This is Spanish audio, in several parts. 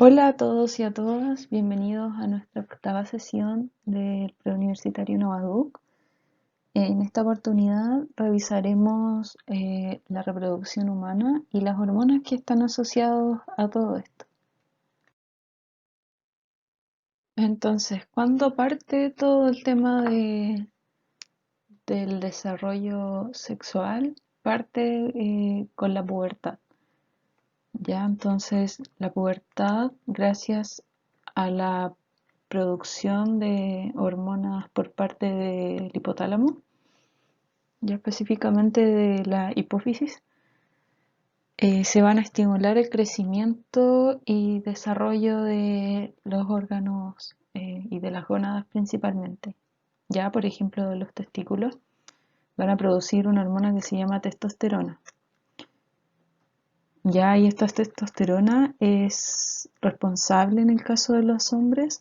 Hola a todos y a todas, bienvenidos a nuestra octava sesión del Preuniversitario Novaduc. En esta oportunidad revisaremos la reproducción humana y las hormonas que están asociadas a todo esto. Entonces, ¿cuándo parte todo el tema del desarrollo sexual? Parte con la pubertad. Ya, entonces la pubertad, gracias a la producción de hormonas por parte del hipotálamo, ya específicamente de la hipófisis, se van a estimular el crecimiento y desarrollo de los órganos y de las gónadas principalmente. Ya, por ejemplo, de los testículos, van a producir una hormona que se llama testosterona. Ya, y esta testosterona es responsable en el caso de los hombres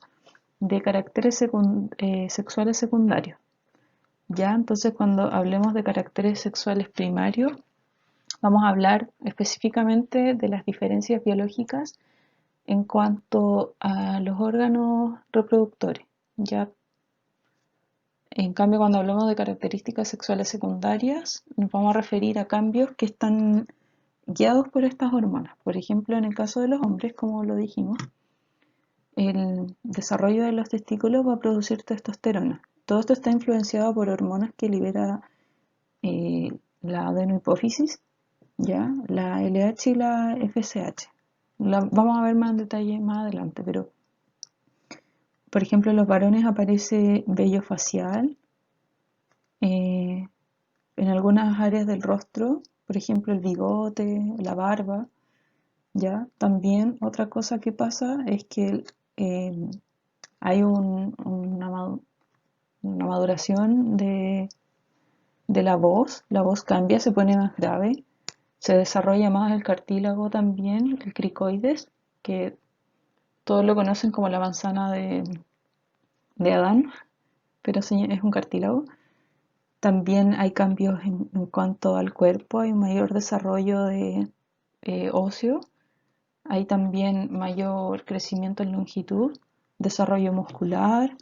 de caracteres sexuales secundarios. Ya, entonces cuando hablemos de caracteres sexuales primarios, vamos a hablar específicamente de las diferencias biológicas en cuanto a los órganos reproductores. Ya, en cambio, cuando hablamos de características sexuales secundarias, nos vamos a referir a cambios que están guiados por estas hormonas. Por ejemplo, en el caso de los hombres, como lo dijimos, el desarrollo de los testículos va a producir testosterona. Todo esto está influenciado por hormonas que libera la adenohipófisis, ¿ya? La LH y la FSH. Vamos a ver más en detalle más adelante, pero por ejemplo en los varones aparece vello facial, en algunas áreas del rostro, por ejemplo el bigote, la barba, ¿ya? También otra cosa que pasa es que hay una maduración de la voz cambia, se pone más grave, se desarrolla más el cartílago también, el cricoides, que todos lo conocen como la manzana de Adán, pero sí es un cartílago. También hay cambios en cuanto al cuerpo, hay un mayor desarrollo de óseo, hay también mayor crecimiento en longitud, desarrollo muscular,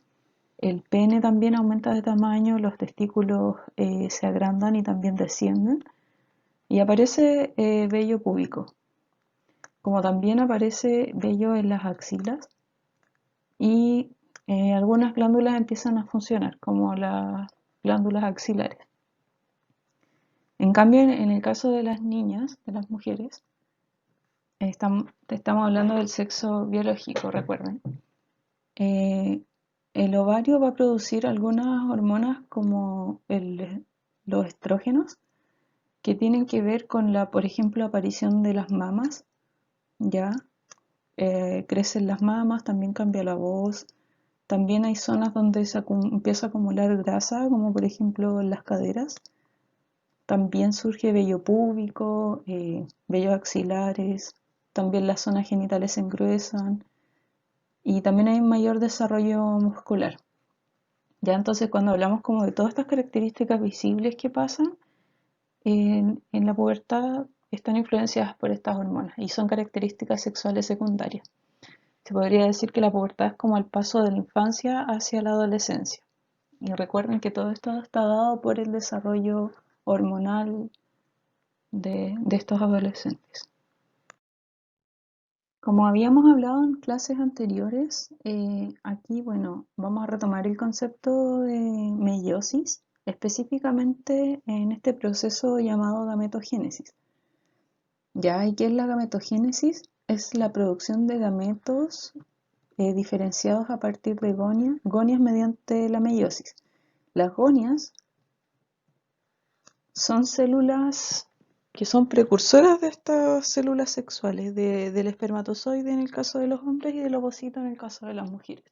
el pene también aumenta de tamaño, los testículos se agrandan y también descienden, y aparece vello púbico, como también aparece vello en las axilas y algunas glándulas empiezan a funcionar, como las glándulas axilares. En cambio, en el caso de las niñas, de las mujeres, estamos hablando del sexo biológico, recuerden. Eh, el ovario va a producir algunas hormonas como los estrógenos, que tienen que ver con la, por ejemplo, aparición de las mamas, ya, crecen las mamas, también cambia la voz, también hay zonas donde empieza a acumular grasa, como por ejemplo en las caderas, también surge vello púbico, vellos axilares, también las zonas genitales se engruesan y también hay un mayor desarrollo muscular. Ya entonces cuando hablamos como de todas estas características visibles que pasan, en la pubertad están influenciadas por estas hormonas y son características sexuales secundarias. Se podría decir que la pubertad es como el paso de la infancia hacia la adolescencia. Y recuerden que todo esto está dado por el desarrollo hormonal de estos adolescentes. Como habíamos hablado en clases anteriores, aquí, bueno, vamos a retomar el concepto de meiosis, específicamente en este proceso llamado gametogénesis. ¿Ya? ¿Y qué es la gametogénesis? Es la producción de gametos diferenciados a partir de gonias mediante la meiosis. Las gonias son células que son precursoras de estas células sexuales, del espermatozoide en el caso de los hombres y del ovocito en el caso de las mujeres.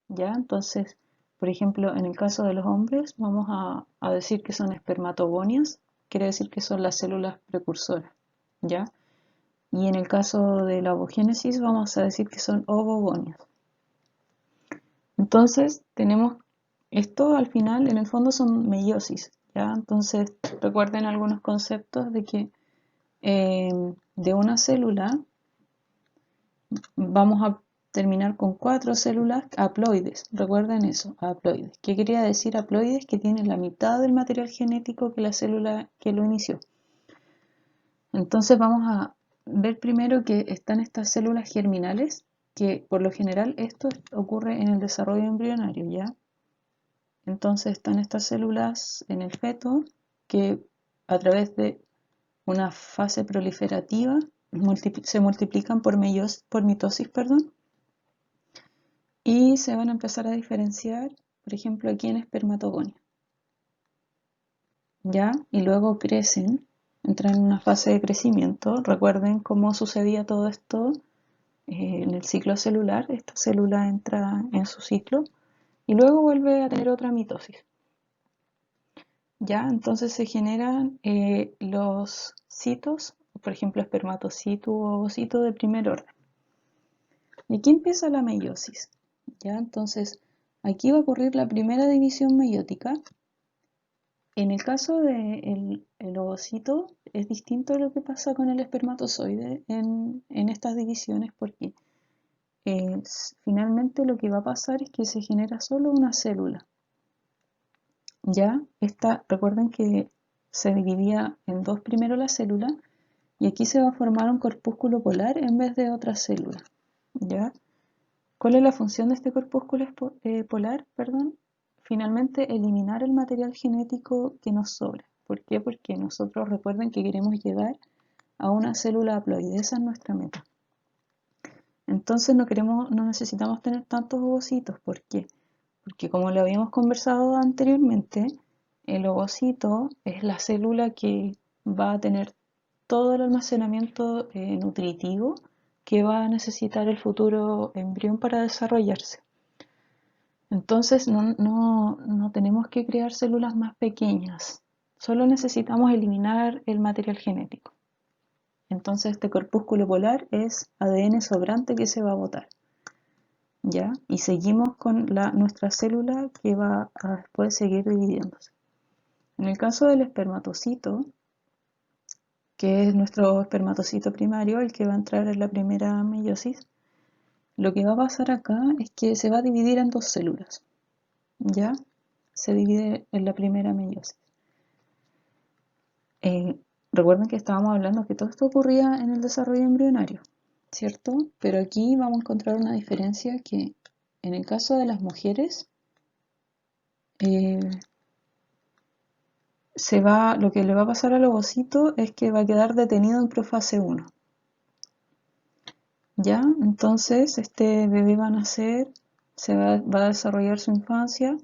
¿Ya? Entonces, por ejemplo, en el caso de los hombres vamos a decir que son espermatogonias, quiere decir que son las células precursoras, ¿ya? Y en el caso de la ovogénesis vamos a decir que son ovogonias. Entonces, tenemos esto al final, en el fondo son meiosis, ¿ya? Entonces, recuerden algunos conceptos de que de una célula vamos a terminar con 4 células haploides. Recuerden eso, haploides. ¿Qué quería decir haploides? Que tienen la mitad del material genético que la célula que lo inició. Entonces vamos a ver primero que están estas células germinales, que por lo general esto ocurre en el desarrollo embrionario, ¿ya? Entonces están estas células en el feto que a través de una fase proliferativa se multiplican por mitosis, perdón, y se van a empezar a diferenciar, por ejemplo, aquí en espermatogonia, ¿ya? Y luego crecen, entran en una fase de crecimiento. Recuerden cómo sucedía todo esto en el ciclo celular. Esta célula entra en su ciclo y luego vuelve a tener otra mitosis. ¿Ya? Entonces se generan los citos, por ejemplo, espermatocito u ovocito de primer orden. Y aquí empieza la meiosis. ¿Ya? Entonces, aquí va a ocurrir la primera división meiótica. En el caso del ovocito es distinto a lo que pasa con el espermatozoide en estas divisiones porque finalmente lo que va a pasar es que se genera solo una célula. Ya, recuerden que se dividía en dos primero la célula y aquí se va a formar un corpúsculo polar en vez de otra célula. ¿Ya? ¿Cuál es la función de este corpúsculo polar? Perdón. Finalmente, eliminar el material genético que nos sobra. ¿Por qué? Porque nosotros recuerden que queremos llegar a una célula haploide. Esa es nuestra meta. Entonces no necesitamos tener tantos ovocitos. ¿Por qué? Porque como lo habíamos conversado anteriormente, el ovocito es la célula que va a tener todo el almacenamiento nutritivo que va a necesitar el futuro embrión para desarrollarse. Entonces no tenemos que crear células más pequeñas, solo necesitamos eliminar el material genético. Entonces este corpúsculo polar es ADN sobrante que se va a botar. ¿Ya? Y seguimos con nuestra célula que va a después seguir dividiéndose. En el caso del espermatocito, que es nuestro espermatocito primario, el que va a entrar en la primera meiosis, lo que va a pasar acá es que se va a dividir en dos células. ¿Ya? Se divide en la primera meiosis. Recuerden que estábamos hablando que todo esto ocurría en el desarrollo embrionario, ¿cierto? Pero aquí vamos a encontrar una diferencia que en el caso de las mujeres lo que le va a pasar al ovocito es que va a quedar detenido en profase 1. ¿Ya? Entonces este bebé va a nacer, va a desarrollar su infancia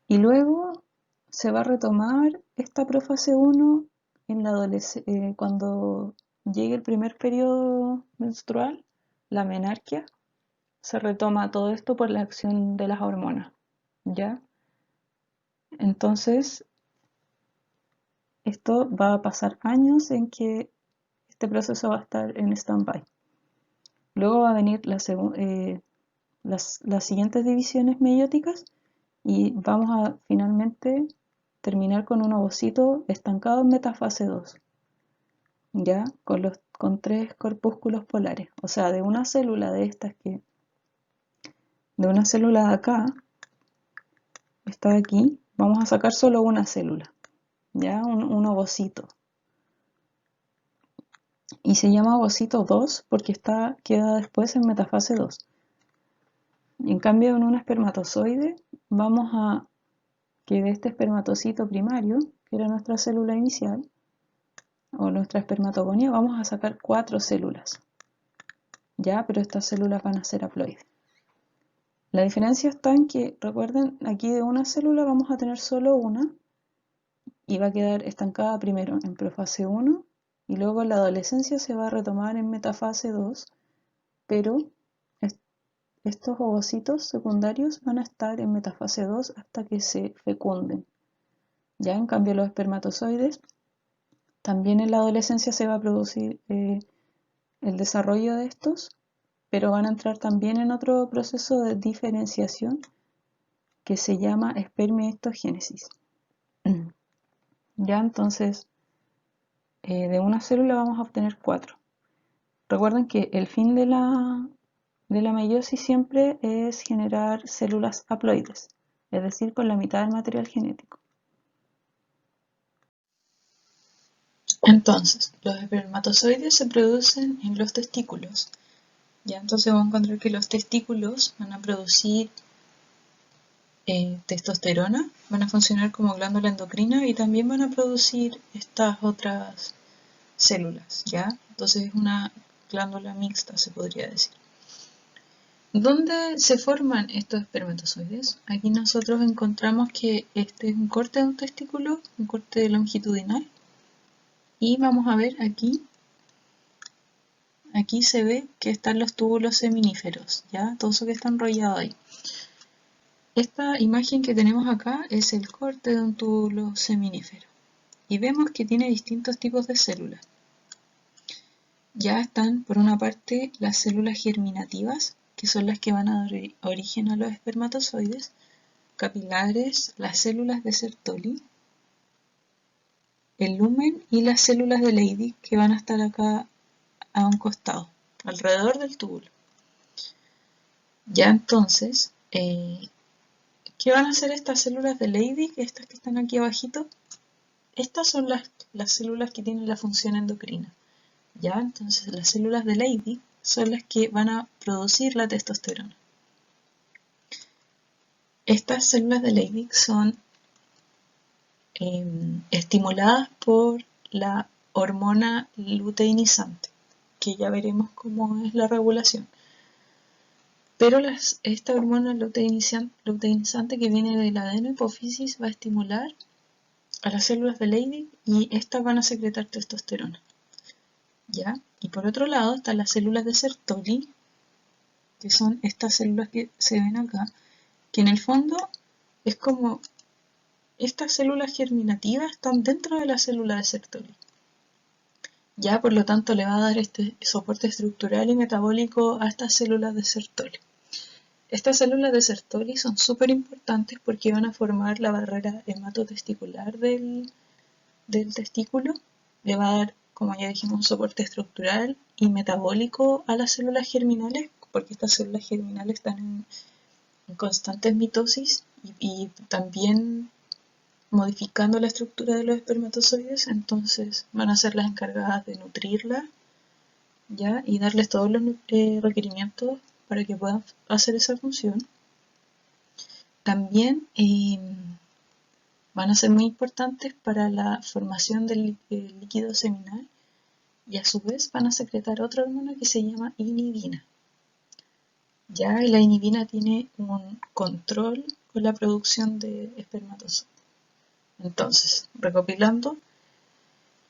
y luego se va a retomar esta profase 1 en la cuando llegue el primer periodo menstrual, la menarquia, se retoma todo esto por la acción de las hormonas, ¿ya? Entonces, esto va a pasar años en que este proceso va a estar en stand-by. Luego va a venir las siguientes divisiones meióticas y vamos a finalmente terminar con un ovocito estancado en metafase 2, ya con 3 corpúsculos polares. O sea, de una célula de una célula de acá, está aquí, vamos a sacar solo una célula, ya un ovocito. Y se llama ovocito 2 porque queda después en metafase 2. Y en cambio, en un espermatozoide, vamos a que de este espermatocito primario, que era nuestra célula inicial, o nuestra espermatogonía, vamos a sacar 4 células. Ya, pero estas células van a ser haploides. La diferencia está en que, recuerden, aquí de una célula vamos a tener solo una y va a quedar estancada primero en profase 1 y luego en la adolescencia se va a retomar en metafase 2, pero estos ovocitos secundarios van a estar en metafase 2 hasta que se fecunden. Ya en cambio los espermatozoides, también en la adolescencia se va a producir el desarrollo de estos, pero van a entrar también en otro proceso de diferenciación que se llama espermiohistogénesis. Ya entonces, de una célula vamos a obtener 4. Recuerden que el fin de la meiosis siempre es generar células haploides, es decir, con la mitad del material genético. Entonces, los espermatozoides se producen en los testículos. Ya, entonces vamos a encontrar que los testículos van a producir testosterona, van a funcionar como glándula endocrina y también van a producir estas otras células, ¿ya? Entonces es una glándula mixta, se podría decir. ¿Dónde se forman estos espermatozoides? Aquí nosotros encontramos que este es un corte de un testículo, un corte longitudinal, y vamos a ver aquí se ve que están los túbulos seminíferos, ¿ya? Todo eso que está enrollado ahí. Esta imagen que tenemos acá es el corte de un túbulo seminífero y vemos que tiene distintos tipos de células. Ya están, por una parte, las células germinativas, que son las que van a dar origen a los espermatozoides, capilares, las células de Sertoli, el lumen y las células de Leydig, que van a estar acá a un costado, alrededor del túbulo. Ya entonces, ¿qué van a hacer estas células de Leydig, estas que están aquí abajito? Estas son las células que tienen la función endocrina. ¿Ya? Entonces las células de Leydig son las que van a producir la testosterona. Estas células de Leydig son estimuladas por la hormona luteinizante, que ya veremos cómo es la regulación. Pero esta hormona luteinizante que viene de la adenohipófisis va a estimular a las células de Leydig y estas van a secretar testosterona. ¿Ya? Y por otro lado están las células de Sertoli, que son estas células que se ven acá, que en el fondo es como estas células germinativas están dentro de la célula de Sertoli. Ya, por lo tanto, le va a dar este soporte estructural y metabólico a estas células de Sertoli. Estas células de Sertoli son súper importantes porque van a formar la barrera hematotesticular del testículo. Le va a dar, como ya dijimos, un soporte estructural y metabólico a las células germinales, porque estas células germinales están en constantes mitosis y también modificando la estructura de los espermatozoides, entonces van a ser las encargadas de nutrirla, ¿ya? Y darles todos los requerimientos para que puedan hacer esa función. También van a ser muy importantes para la formación del líquido seminal y a su vez van a secretar otra hormona que se llama inhibina. Ya la inhibina tiene un control con la producción de espermatozoides. Entonces, recopilando,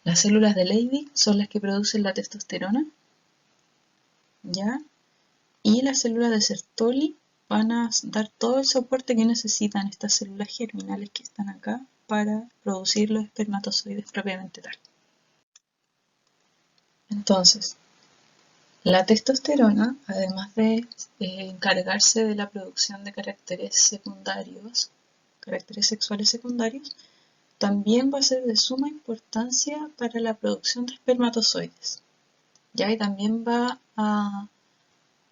las células de Leydig son las que producen la testosterona, ¿ya? Y las células de Sertoli van a dar todo el soporte que necesitan estas células germinales que están acá para producir los espermatozoides propiamente tal. Entonces, la testosterona, además de encargarse de la producción de caracteres secundarios, caracteres sexuales secundarios, también va a ser de suma importancia para la producción de espermatozoides, ¿ya? Y también va a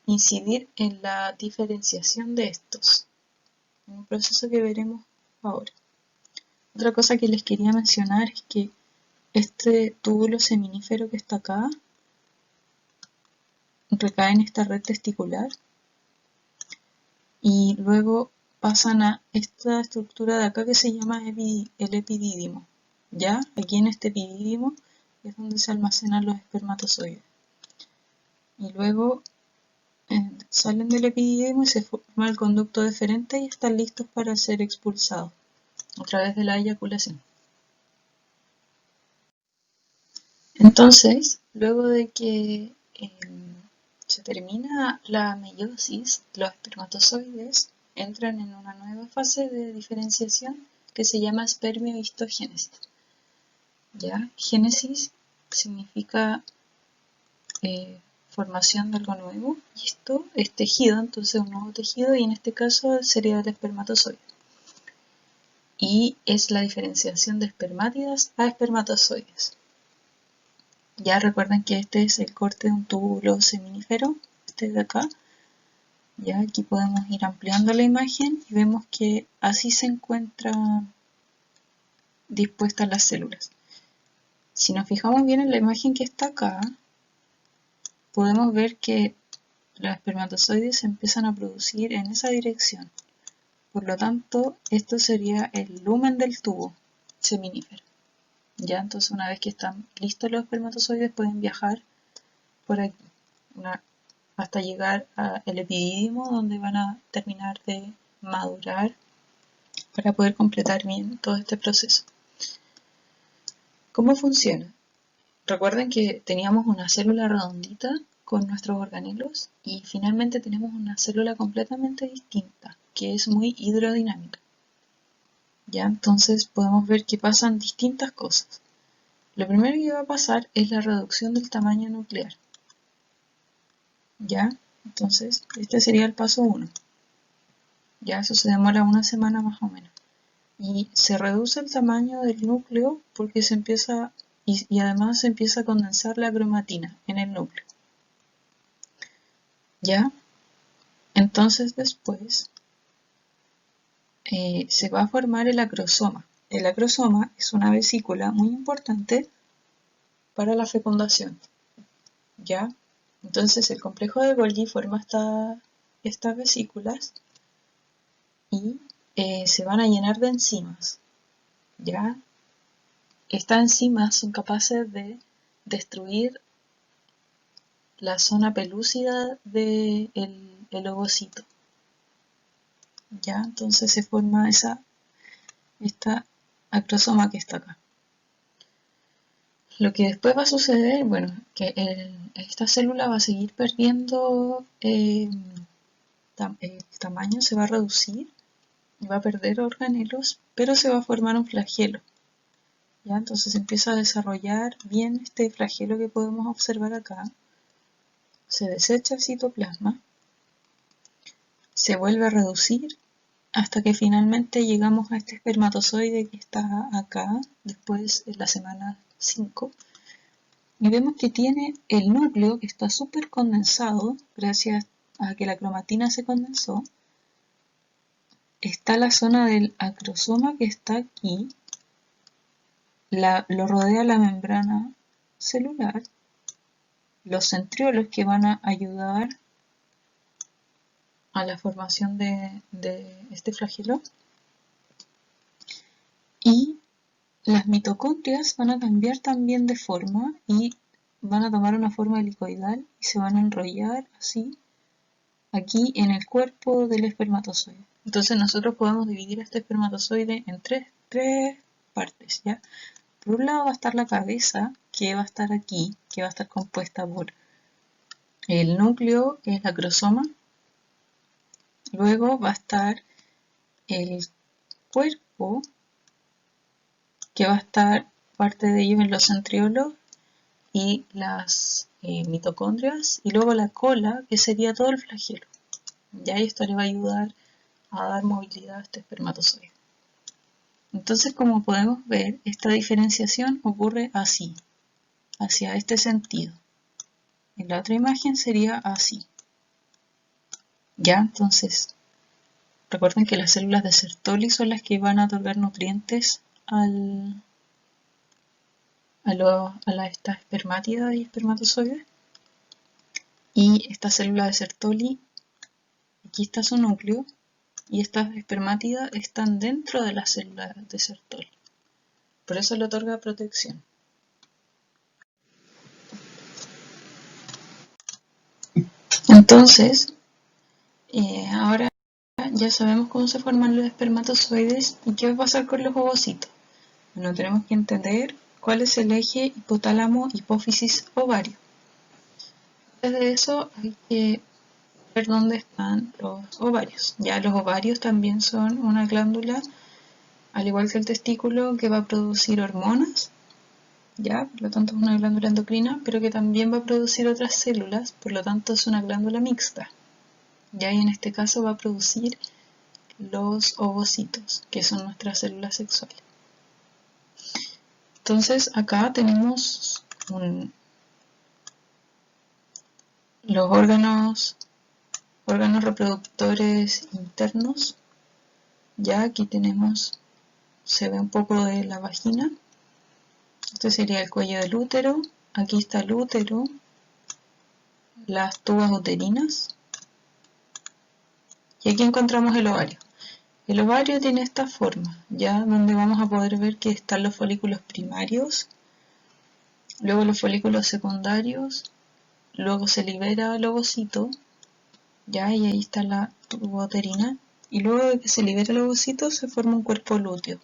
incidir en la diferenciación de estos, un proceso que veremos ahora. Otra cosa que les quería mencionar es que este túbulo seminífero que está acá recae en esta red testicular y luego pasan a esta estructura de acá que se llama el epidídimo. Ya, aquí en este epidídimo es donde se almacenan los espermatozoides. Y luego salen del epidídimo y se forma el conducto deferente y están listos para ser expulsados a través de la eyaculación. Entonces, luego de que se termina la meiosis, los espermatozoides entran en una nueva fase de diferenciación que se llama espermiohistogénesis. ¿Ya? Génesis significa formación de algo nuevo, y esto es tejido, entonces un nuevo tejido, y en este caso sería el espermatozoide. Y es la diferenciación de espermátidas a espermatozoides. Ya recuerden que este es el corte de un túbulo seminífero, este de acá. Ya aquí podemos ir ampliando la imagen y vemos que así se encuentran dispuestas las células. Si nos fijamos bien en la imagen que está acá, podemos ver que los espermatozoides se empiezan a producir en esa dirección. Por lo tanto, esto sería el lumen del tubo seminífero. Ya, entonces una vez que están listos los espermatozoides pueden viajar por aquí hasta llegar al epidídimo, donde van a terminar de madurar para poder completar bien todo este proceso. ¿Cómo funciona? Recuerden que teníamos una célula redondita con nuestros organelos y finalmente tenemos una célula completamente distinta, que es muy hidrodinámica. Ya, entonces podemos ver que pasan distintas cosas. Lo primero que va a pasar es la reducción del tamaño nuclear. Ya, entonces este sería el paso 1. Ya, eso se demora una semana más o menos. Y se reduce el tamaño del núcleo porque se empieza, y además se empieza a condensar la cromatina en el núcleo. Ya, entonces después se va a formar el acrosoma. El acrosoma es una vesícula muy importante para la fecundación. ¿Ya? Entonces el complejo de Golgi forma estas vesículas y se van a llenar de enzimas. ¿Ya? Estas enzimas son capaces de destruir la zona pelúcida del ovocito. ¿Ya? Entonces se forma esta acrosoma que está acá. Lo que después va a suceder, bueno, que esta célula va a seguir perdiendo el tamaño, se va a reducir, va a perder organelos, pero se va a formar un flagelo. ¿Ya? Entonces empieza a desarrollar bien este flagelo que podemos observar acá. Se desecha el citoplasma, se vuelve a reducir hasta que finalmente llegamos a este espermatozoide que está acá, después en la semana 5. Y vemos que tiene el núcleo que está súper condensado, gracias a que la cromatina se condensó. Está la zona del acrosoma que está aquí, lo rodea la membrana celular, los centriolos que van a ayudar a la formación de este flagelo, y las mitocondrias van a cambiar también de forma y van a tomar una forma helicoidal y se van a enrollar así aquí en el cuerpo del espermatozoide. Entonces nosotros podemos dividir este espermatozoide en tres partes, ¿ya? Por un lado va a estar la cabeza, que va a estar aquí, que va a estar compuesta por el núcleo, que es la acrosoma. Luego va a estar el cuerpo, que va a estar parte de ello en los centriolos y las mitocondrias. Y luego la cola, que sería todo el flagelo. Ya esto le va a ayudar a dar movilidad a este espermatozoide. Entonces, como podemos ver, esta diferenciación ocurre así, hacia este sentido. En la otra imagen sería así. Ya, entonces, recuerden que las células de Sertoli son las que van a otorgar nutrientes a esta espermátida y espermatozoide. Y esta célula de Sertoli, aquí está su núcleo, y estas espermátidas están dentro de la célula de Sertoli. Por eso le otorga protección. Entonces, ahora ya sabemos cómo se forman los espermatozoides y qué va a pasar con los ovocitos. Bueno, tenemos que entender cuál es el eje hipotálamo, hipófisis, ovario. Antes de eso hay que ver dónde están los ovarios. Ya los ovarios también son una glándula, al igual que el testículo, que va a producir hormonas. Ya, por lo tanto es una glándula endocrina, pero que también va a producir otras células, por lo tanto es una glándula mixta. Ya, y en este caso va a producir los ovocitos, que son nuestras células sexuales. Entonces acá tenemos los órganos reproductores internos. Ya aquí tenemos, se ve un poco de la vagina. Este sería el cuello del útero. Aquí está el útero, las tubas uterinas. Y aquí encontramos el ovario. El ovario tiene esta forma, ya donde vamos a poder ver que están los folículos primarios, luego los folículos secundarios, luego se libera el ovocito, ya, y ahí está la tuba uterina, y luego de que se libera el ovocito se forma un cuerpo lúteo,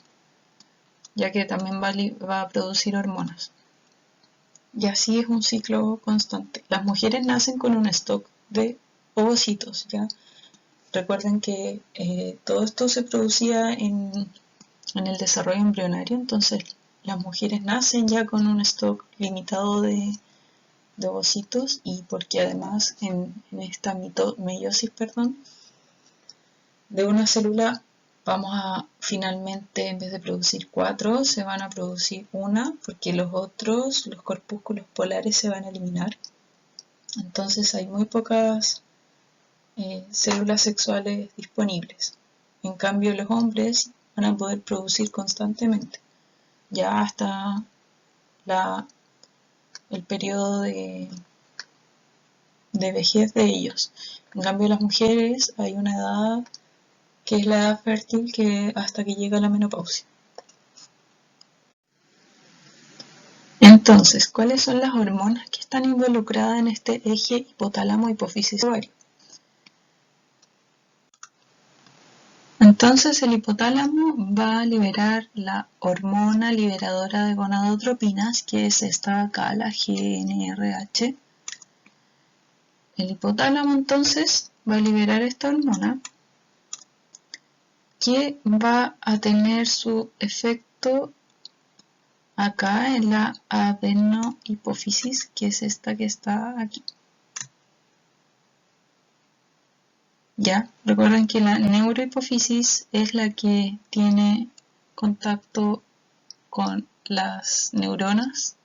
ya que también va a producir hormonas. Y así es un ciclo constante. Las mujeres nacen con un stock de ovocitos, ya. Recuerden que todo esto se producía en el desarrollo embrionario, entonces las mujeres nacen ya con un stock limitado de ovocitos, y porque además en esta meiosis, de una célula vamos a finalmente, en vez de producir 4, se van a producir una, porque los corpúsculos polares se van a eliminar. Entonces hay muy pocas células sexuales disponibles. En cambio, los hombres van a poder producir constantemente, ya hasta el periodo de vejez de ellos. En cambio, las mujeres hay una edad que es la edad fértil, que hasta que llega la menopausia. Entonces, ¿cuáles son las hormonas que están involucradas en este eje hipotálamo-hipófisis-ovario? Entonces el hipotálamo va a liberar la hormona liberadora de gonadotropinas, que es esta acá, la GnRH. El hipotálamo entonces va a liberar esta hormona, que va a tener su efecto acá en la adenohipófisis, que es esta que está aquí. Ya, recuerden que la neurohipófisis es la que tiene contacto con las neuronas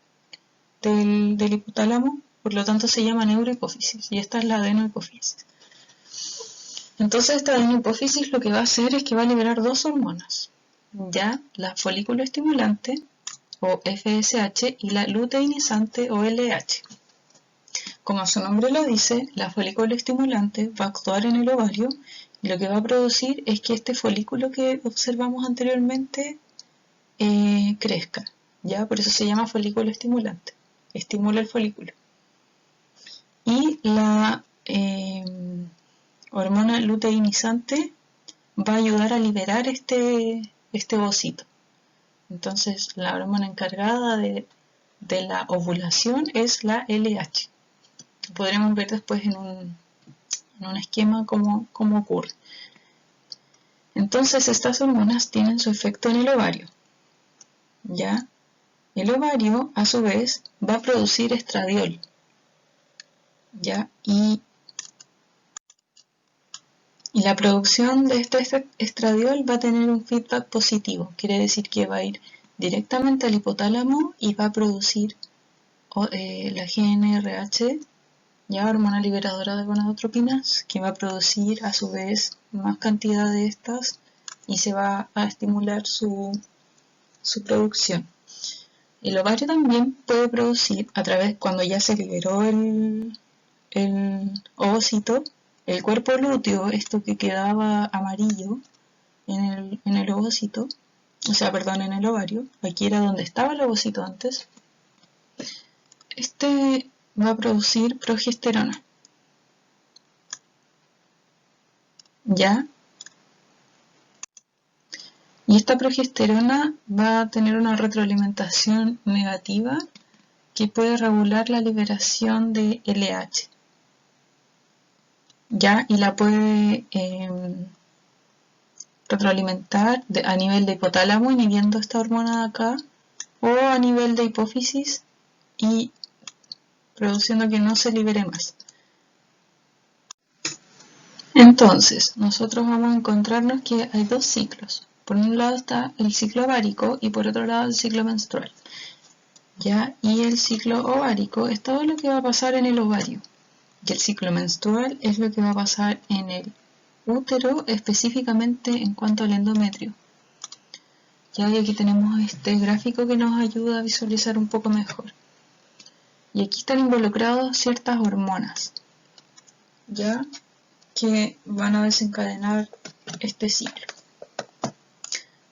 del hipotálamo, por lo tanto se llama neurohipófisis, y esta es la adenohipófisis. Entonces esta adenohipófisis lo que va a hacer es que va a liberar dos hormonas, ya, la folículo estimulante o FSH y la luteinizante o LH. Como su nombre lo dice, la folículo estimulante va a actuar en el ovario y lo que va a producir es que este folículo que observamos anteriormente crezca, ¿ya? Por eso se llama folículo estimulante, estimula el folículo. Y la hormona luteinizante va a ayudar a liberar este ovocito. Entonces la hormona encargada de la ovulación es la LH. Podremos ver después en un esquema cómo ocurre. Entonces estas hormonas tienen su efecto en el ovario, ¿ya? El ovario a su vez va a producir estradiol, ¿ya? Y la producción de este estradiol va a tener un feedback positivo, quiere decir que va a ir directamente al hipotálamo y va a producir la GnRH, ya, hormona liberadora de gonadotropinas, que va a producir a su vez más cantidad de estas y se va a estimular su producción. El ovario también puede producir, cuando ya se liberó el ovocito, el cuerpo lúteo, esto que quedaba amarillo en el ovocito, en el ovario, aquí era donde estaba el ovocito antes, este va a producir progesterona, ¿ya? Y esta progesterona va a tener una retroalimentación negativa que puede regular la liberación de LH, ¿ya? Y la puede retroalimentar a nivel de hipotálamo, inhibiendo esta hormona de acá, o a nivel de hipófisis y produciendo que no se libere más. Entonces, nosotros vamos a encontrarnos que hay dos ciclos. Por un lado está el ciclo ovárico y por otro lado el ciclo menstrual, ¿ya? Y el ciclo ovárico es todo lo que va a pasar en el ovario, Y el ciclo menstrual es lo que va a pasar en el útero, específicamente en cuanto al endometrio. Ya, y aquí tenemos este gráfico que nos ayuda a visualizar un poco mejor. Y aquí están involucrados ciertas hormonas, ya, que van a desencadenar este ciclo.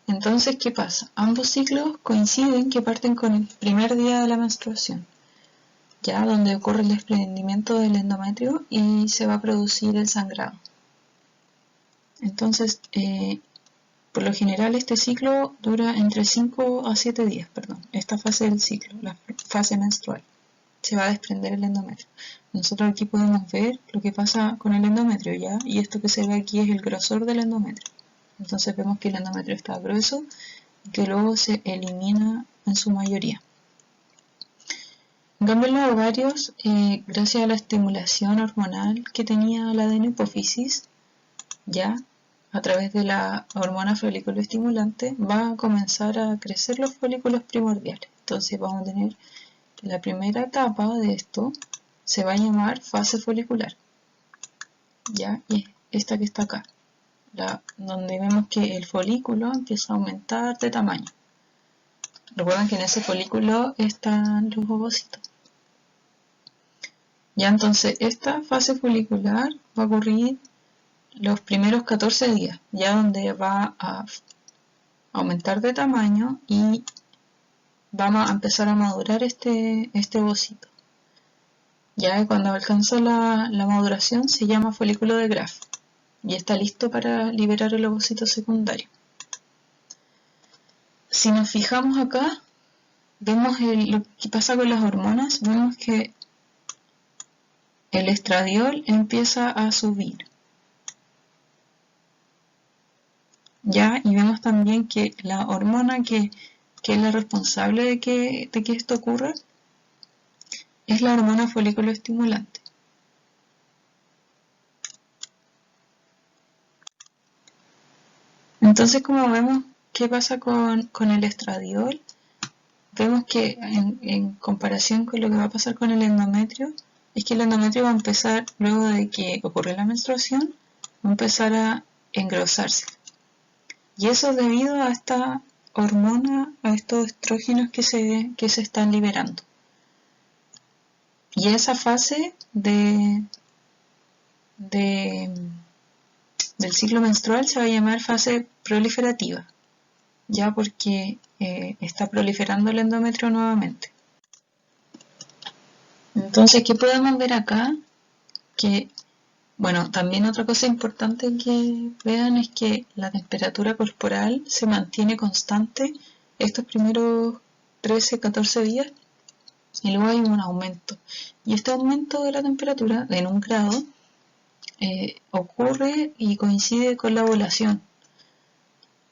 Entonces, ¿qué pasa? Ambos ciclos coinciden que parten con el primer día de la menstruación, ya, donde ocurre el desprendimiento del endometrio y se va a producir el sangrado. Entonces, por lo general este ciclo dura entre 5 a 7 días, esta fase del ciclo, la fase menstrual. Se va a desprender el endometrio. Nosotros aquí podemos ver lo que pasa con el endometrio, ¿ya? Y esto que se ve aquí es el grosor del endometrio. Entonces vemos que el endometrio está grueso y que luego se elimina en su mayoría. En cambio, en los ovarios, gracias a la estimulación hormonal que tenía la adenohipófisis, ya a través de la hormona folículo estimulante, va a comenzar a crecer los folículos primordiales. Entonces vamos a tener que la primera etapa de esto se va a llamar fase folicular, ya, y es esta que está acá, donde vemos que el folículo empieza a aumentar de tamaño. Recuerden que en ese folículo están los ovocitos. Ya, entonces esta fase folicular va a ocurrir los primeros 14 días, ya donde va a aumentar de tamaño y vamos a empezar a madurar este ovocito. Ya cuando alcanza la maduración se llama folículo de Graf y está listo para liberar el ovocito secundario. Si nos fijamos acá, vemos lo que pasa con las hormonas, vemos que el estradiol empieza a subir. Ya, y vemos también que la hormona que es la responsable de que esto ocurra es la hormona folículo estimulante. Entonces, como vemos, ¿qué pasa con el estradiol? Vemos que en comparación con lo que va a pasar con el endometrio, es que el endometrio va a empezar, luego de que ocurre la menstruación, va a empezar a engrosarse. Y eso es debido a esta hormona, a estos estrógenos que se están liberando. Y esa fase del ciclo menstrual se va a llamar fase proliferativa, ya porque está proliferando el endometrio nuevamente. Entonces, ¿qué podemos ver acá? Que, bueno, también otra cosa importante que vean es que la temperatura corporal se mantiene constante estos primeros 13-14 días y luego hay un aumento. Y este aumento de la temperatura en 1 grado ocurre y coincide con la ovulación.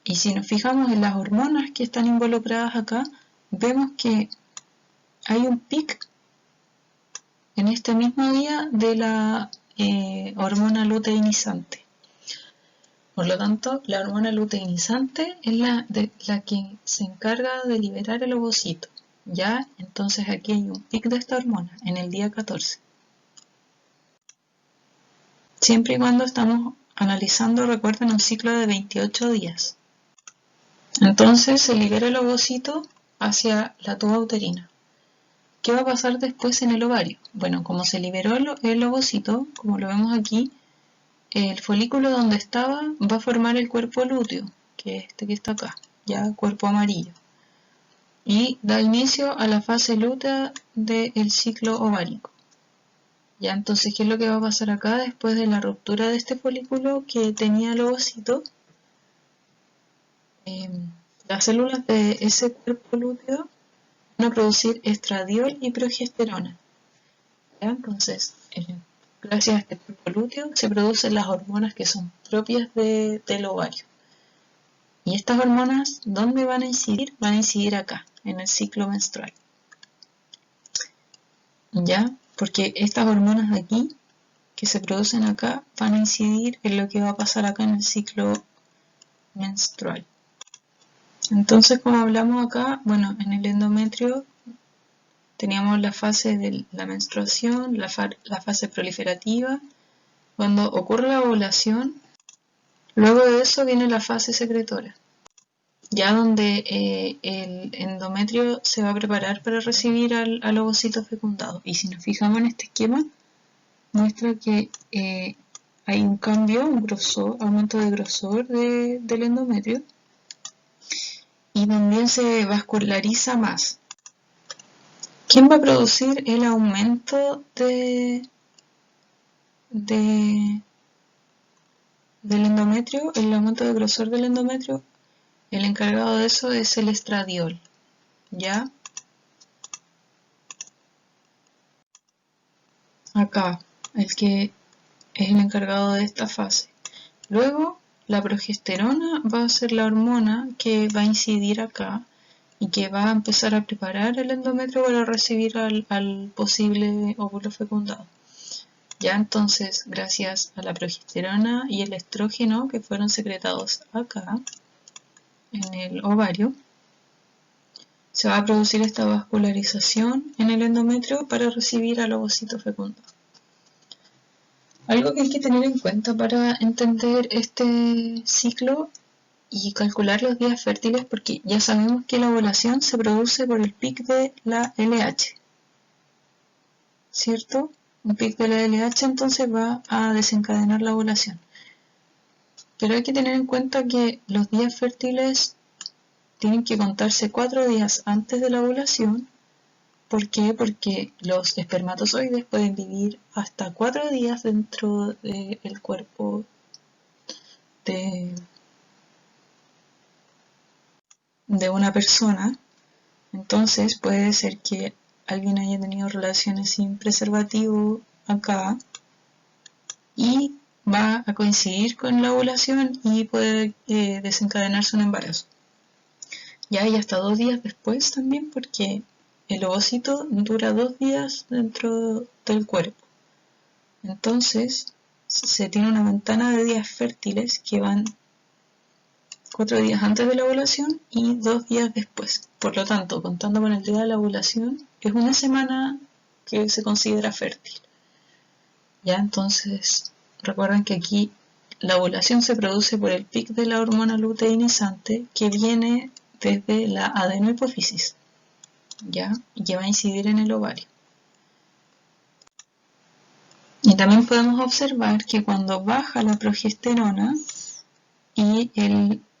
Y si nos fijamos en las hormonas que están involucradas acá, vemos que hay un pic en este mismo día de la hormona luteinizante. Por lo tanto, la hormona luteinizante es la que se encarga de liberar el ovocito. ¿Ya? Entonces aquí hay un pic de esta hormona en el día 14. Siempre y cuando estamos analizando, recuerden, un ciclo de 28 días. Entonces se libera el ovocito hacia la tuba uterina. ¿Qué va a pasar después en el ovario? Bueno, como se liberó el ovocito, como lo vemos aquí, el folículo donde estaba va a formar el cuerpo lúteo, que es este que está acá, ya cuerpo amarillo. Y da inicio a la fase lútea del ciclo ovárico. Ya, entonces, ¿qué es lo que va a pasar acá después de la ruptura de este folículo que tenía el ovocito? Las células de ese cuerpo lúteo van a producir estradiol y progesterona. ¿Ya? Entonces, gracias a este cuerpo lúteo se producen las hormonas que son propias del ovario. Y estas hormonas, ¿dónde van a incidir? Van a incidir acá, en el ciclo menstrual. ¿Ya? Porque estas hormonas de aquí, que se producen acá, van a incidir en lo que va a pasar acá en el ciclo menstrual. Entonces, como hablamos acá, bueno, en el endometrio teníamos la fase de la menstruación, la fase proliferativa, cuando ocurre la ovulación. Luego de eso viene la fase secretora, ya donde el endometrio se va a preparar para recibir al ovocito fecundado. Y si nos fijamos en este esquema, muestra que hay un cambio, un grosor, aumento de grosor del endometrio, y también se vasculariza más. ¿Quién va a producir el aumento del endometrio, el aumento de grosor del endometrio? El encargado de eso es el estradiol, ¿ya? Acá, el que es el encargado de esta fase. Luego, la progesterona va a ser la hormona que va a incidir acá y que va a empezar a preparar el endometrio para recibir al posible óvulo fecundado. Ya entonces, gracias a la progesterona y el estrógeno que fueron secretados acá, en el ovario, se va a producir esta vascularización en el endometrio para recibir al ovocito fecundado. Algo que hay que tener en cuenta para entender este ciclo y calcular los días fértiles, porque ya sabemos que la ovulación se produce por el pic de la LH, ¿cierto? Un pic de la LH entonces va a desencadenar la ovulación. Pero hay que tener en cuenta que los días fértiles tienen que contarse 4 días antes de la ovulación. ¿Por qué? Porque los espermatozoides pueden vivir hasta 4 días dentro del cuerpo de una persona. Entonces puede ser que alguien haya tenido relaciones sin preservativo acá y va a coincidir con la ovulación y puede desencadenarse un embarazo. Ya hay hasta 2 días después también, porque el ovocito dura 2 días dentro del cuerpo. Entonces se tiene una ventana de días fértiles que van 4 días antes de la ovulación y 2 días después. Por lo tanto, contando con el día de la ovulación, es una semana que se considera fértil. Ya, entonces, recuerden que aquí la ovulación se produce por el pic de la hormona luteinizante que viene desde la adenohipófisis, ¿ya? Y que va a incidir en el ovario. Y también podemos observar que cuando baja la progesterona y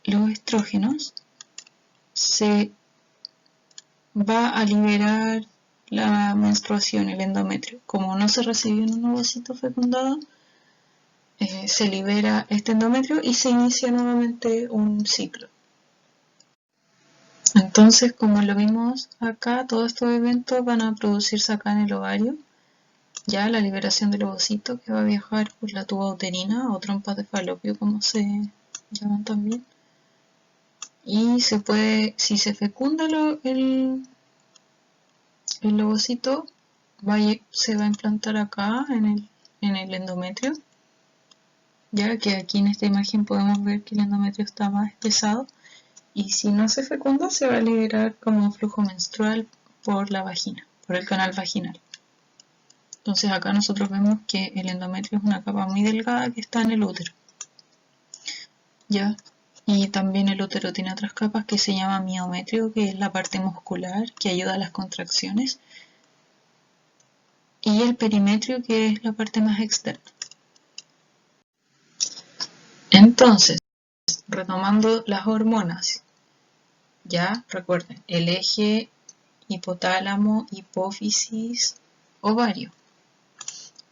los estrógenos, se va a liberar la menstruación, el endometrio. Como no se recibió en un ovocito fecundado, se libera este endometrio y se inicia nuevamente un ciclo. Entonces, como lo vimos acá, todos estos eventos van a producirse acá en el ovario. Ya la liberación del ovocito que va a viajar por la tuba uterina o trompas de falopio, como se llaman también. Y se puede, si se fecunda el ovocito, se va a implantar acá en el endometrio. Ya que aquí en esta imagen podemos ver que el endometrio está más espesado. Y si no se fecunda, se va a liberar como un flujo menstrual por la vagina, por el canal vaginal. Entonces acá nosotros vemos que el endometrio es una capa muy delgada que está en el útero. ¿Ya? Y también el útero tiene otras capas que se llama miometrio, que es la parte muscular que ayuda a las contracciones. Y el perimetrio, que es la parte más externa. Entonces, retomando las hormonas, ya recuerden, el eje hipotálamo, hipófisis, ovario.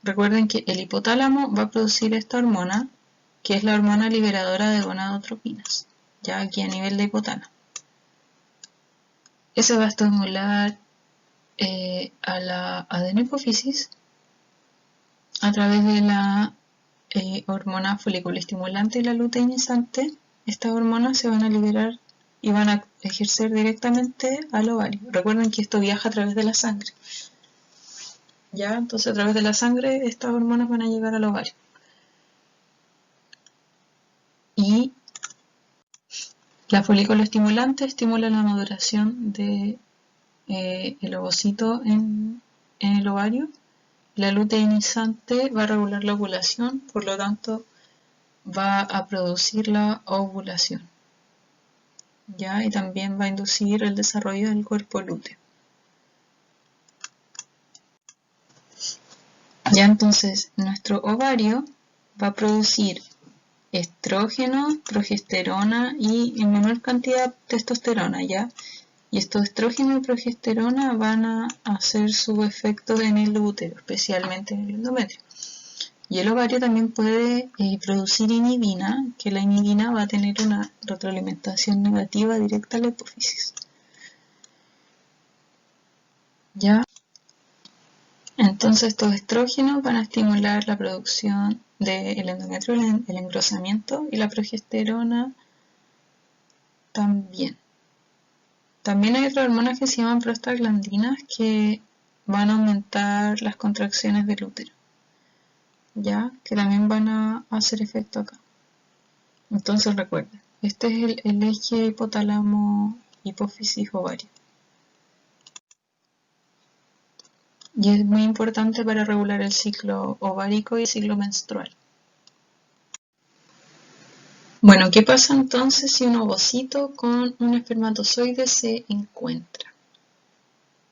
Recuerden que el hipotálamo va a producir esta hormona, que es la hormona liberadora de gonadotropinas, ya aquí a nivel de hipotálamo. Ese va a estimular a la adenohipófisis a través de la hormona foliculoestimulante y la luteinizante. Estas hormonas se van a liberar y van a ejercer directamente al ovario. Recuerden que esto viaja a través de la sangre. ¿Ya? Entonces a través de la sangre estas hormonas van a llegar al ovario. Y la folículo estimulante estimula la maduración de el ovocito en el ovario. La luteinizante va a regular la ovulación, por lo tanto va a producir la ovulación, ¿ya? Y también va a inducir el desarrollo del cuerpo lúteo. Ya entonces nuestro ovario va a producir estrógeno, progesterona y en menor cantidad testosterona, ¿ya? Y estos estrógeno y progesterona van a hacer su efecto en el útero, especialmente en el endometrio. Y el ovario también puede producir inhibina, que la inhibina va a tener una retroalimentación negativa directa a la hipófisis. ¿Ya? Entonces estos estrógenos van a estimular la producción del endometrio, el engrosamiento, y la progesterona también. También hay otras hormonas que se llaman prostaglandinas que van a aumentar las contracciones del útero, ya que también van a hacer efecto acá. Entonces recuerden, este es el eje hipotálamo, hipófisis, ovario. Y es muy importante para regular el ciclo ovárico y el ciclo menstrual. Bueno, ¿qué pasa entonces si un ovocito con un espermatozoide se encuentra?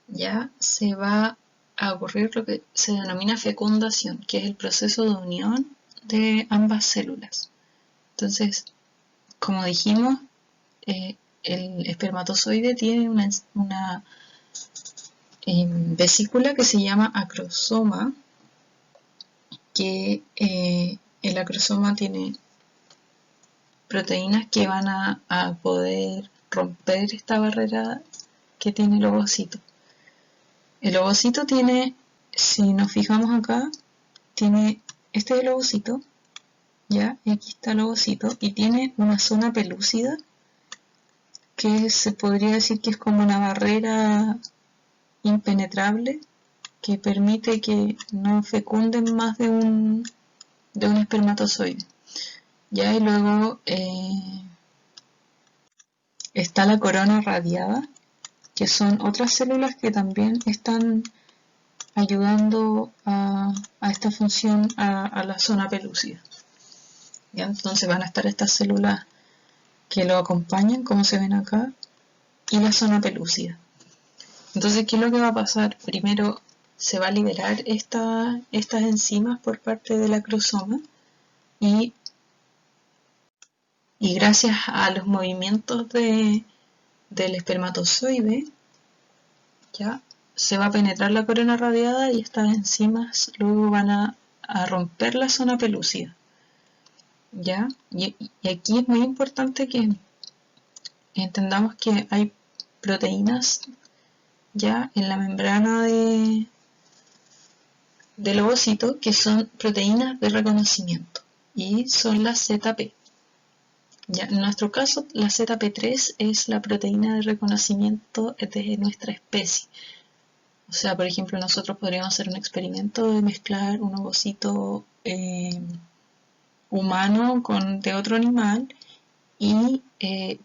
Ya se va a ocurrir lo que se denomina fecundación, que es el proceso de unión de ambas células. Entonces, como dijimos, el espermatozoide tiene una vesícula que se llama acrosoma, que el acrosoma tiene proteínas que van a poder romper esta barrera que tiene el ovocito. El ovocito tiene, si nos fijamos acá, tiene, este es el ovocito, ¿ya? Y aquí está el ovocito, y tiene una zona pelúcida que se podría decir que es como una barrera impenetrable que permite que no fecunden más de un espermatozoide. Ya, y luego está la corona radiada, que son otras células que también están ayudando a esta función a la zona pelúcida. ¿Ya? Entonces van a estar estas células que lo acompañan, como se ven acá, y la zona pelúcida. Entonces, ¿qué es lo que va a pasar? Primero se va a liberar estas enzimas por parte del acrosoma y gracias a los movimientos del espermatozoide, ya se va a penetrar la corona radiada y estas enzimas luego van a romper la zona pelúcida. ¿Ya? Y aquí es muy importante que entendamos que hay proteínas ya en la membrana del ovocito que son proteínas de reconocimiento y son las ZP. Ya, en nuestro caso, la ZP3 es la proteína de reconocimiento de nuestra especie. O sea, por ejemplo, nosotros podríamos hacer un experimento de mezclar un ovocito humano de otro animal y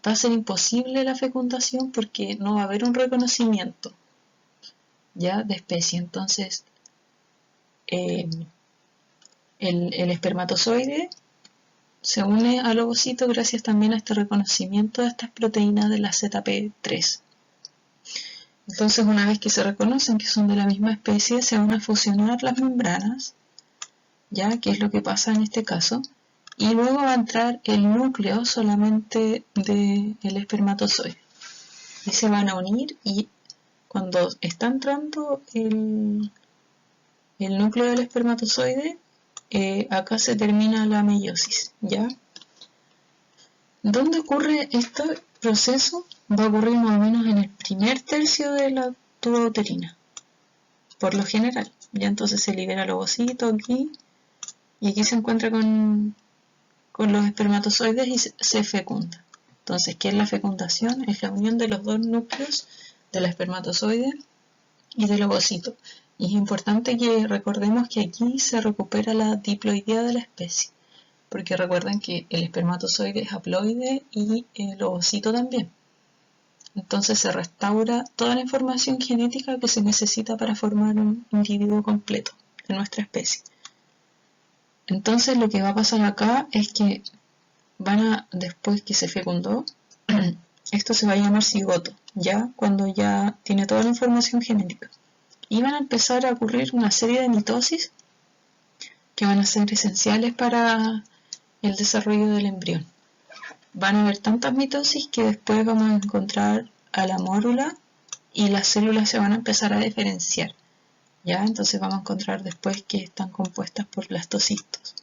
va a ser imposible la fecundación porque no va a haber un reconocimiento, ¿ya? De especie. Entonces, el espermatozoide se une al ovocito gracias también a este reconocimiento de estas proteínas de la ZP3. Entonces, una vez que se reconocen que son de la misma especie, se van a fusionar las membranas, ¿ya? Que es lo que pasa en este caso, y luego va a entrar el núcleo solamente del espermatozoide. Y se van a unir y cuando está entrando el núcleo del espermatozoide, acá se termina la meiosis, ¿ya? ¿Dónde ocurre este proceso? Va a ocurrir más o menos en el primer tercio de la tuba uterina, por lo general. Ya entonces se libera el ovocito aquí, y aquí se encuentra con los espermatozoides y se fecunda. Entonces, ¿qué es la fecundación? Es la unión de los dos núcleos del espermatozoide y del ovocito. Y es importante que recordemos que aquí se recupera la diploidea de la especie, porque recuerden que el espermatozoide es haploide y el ovocito también. Entonces se restaura toda la información genética que se necesita para formar un individuo completo de nuestra especie. Entonces lo que va a pasar acá es que después que se fecundó, esto se va a llamar cigoto, ya cuando ya tiene toda la información genética. Y van a empezar a ocurrir una serie de mitosis que van a ser esenciales para el desarrollo del embrión. Van a haber tantas mitosis que después vamos a encontrar a la mórula y las células se van a empezar a diferenciar. ¿Ya? Entonces vamos a encontrar después que están compuestas por blastocistos.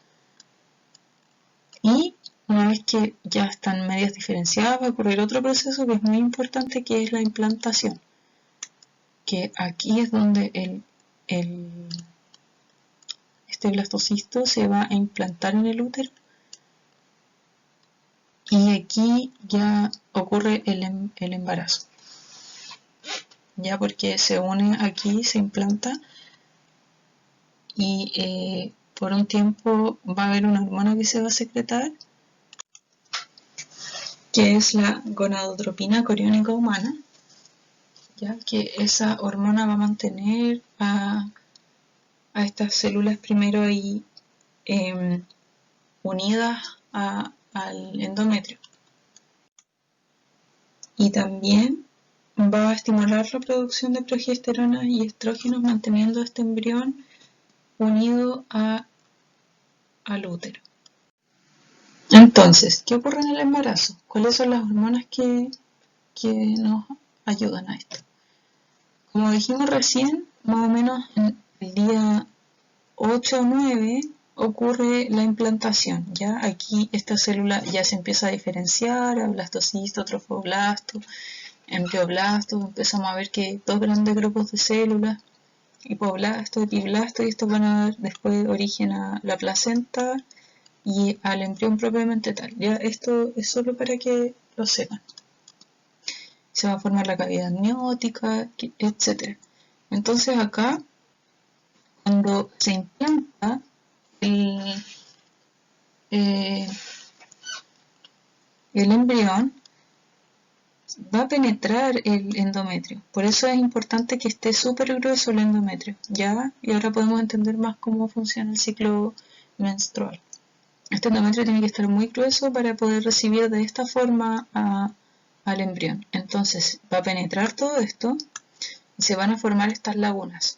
Y una vez que ya están medias diferenciadas va a ocurrir otro proceso que es muy importante, que es la implantación. Que aquí es donde este blastocisto se va a implantar en el útero. Y aquí ya ocurre el embarazo. Ya porque se une aquí, se implanta y por un tiempo va a haber una hormona que se va a secretar, que es la gonadotropina coriónica humana, ya que esa hormona va a mantener a estas células primero ahí unidas al endometrio. Y también va a estimular la producción de progesterona y estrógenos, manteniendo este embrión unido al útero. Entonces, ¿qué ocurre en el embarazo? ¿Cuáles son las hormonas que nos ayudan a esto? Como dijimos recién, más o menos en el día 8 o 9 ocurre la implantación. ¿Ya? Aquí esta célula ya se empieza a diferenciar a blastocisto, trofoblasto, embrioblasto. Empezamos a ver que dos grandes grupos de células, hipoblasto, epiblasto, y estos van a dar después origen a la placenta y al embrión propiamente tal. Ya esto es solo para que lo sepan. Se va a formar la cavidad amniótica, etc. Entonces acá, cuando se implanta el embrión, va a penetrar el endometrio. Por eso es importante que esté súper grueso el endometrio, ¿ya? Y ahora podemos entender más cómo funciona el ciclo menstrual. Este endometrio tiene que estar muy grueso para poder recibir de esta forma al embrión. Entonces va a penetrar todo esto y se van a formar estas lagunas